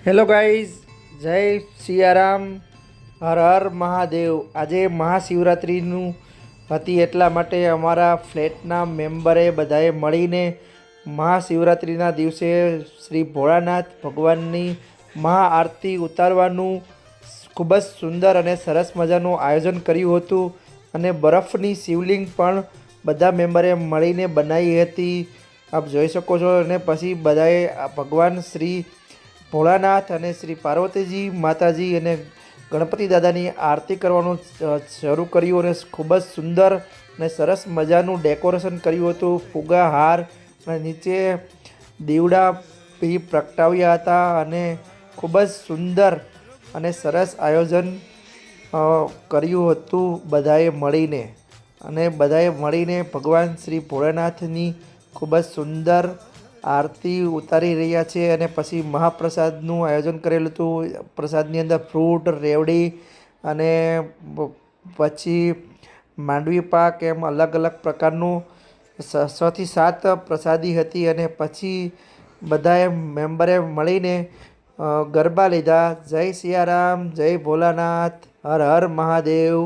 Hello guys, જય સિયારામ, હર હર મહાદેવ। આજે મહાશિવરાત્રિનું હતી, એટલા માટે અમારા ફ્લેટના મેમ્બરે બધાએ મળીને મહાશિવરાત્રિના દિવસે શ્રી ભોળાનાથ ભગવાનની મહાઆરતી ઉતારવાનું ખૂબ જ સુંદર અને સરસ મજાનું આયોજન કર્યું હતું। અને બરફની શિવલિંગ પણ બધા મેમ્બરે મળીને બનાવી હતી, આપ જોઈ શકો છો। અને પછી બધાએ ભગવાન શ્રી ભોળાનાથ અને શ્રી પાર્વતીજી માતાજી અને ગણપતિ દાદાની આરતી કરવાનું શરૂ કર્યું અને ખૂબ જ સુંદર અને સરસ મજાનું ડેકોરેશન કર્યું હતું। ફુગા, હાર અને નીચે દીવડા બી પ્રગટાવ્યા હતા અને ખૂબ જ સુંદર અને સરસ આયોજન કર્યું હતું બધાએ મળીને। અને બધાએ મળીને ભગવાન શ્રી ભોળાનાથની ખૂબ જ સુંદર આરતી ઉતારી રહ્યા છે। અને પછી મહાપ્રસાદનું આયોજન કરેલું હતું। પ્રસાદની અંદર ફ્રૂટ, રેવડી અને પછી માંડવી પાક, એમ અલગ અલગ પ્રકારનું 6 થી 7 પ્રસાદી હતી। અને પછી બધાએ મેમ્બરે મળીને ગરબા લીધા। જય સિયારામ, જય ભોલાનાથ, હર હર મહાદેવ।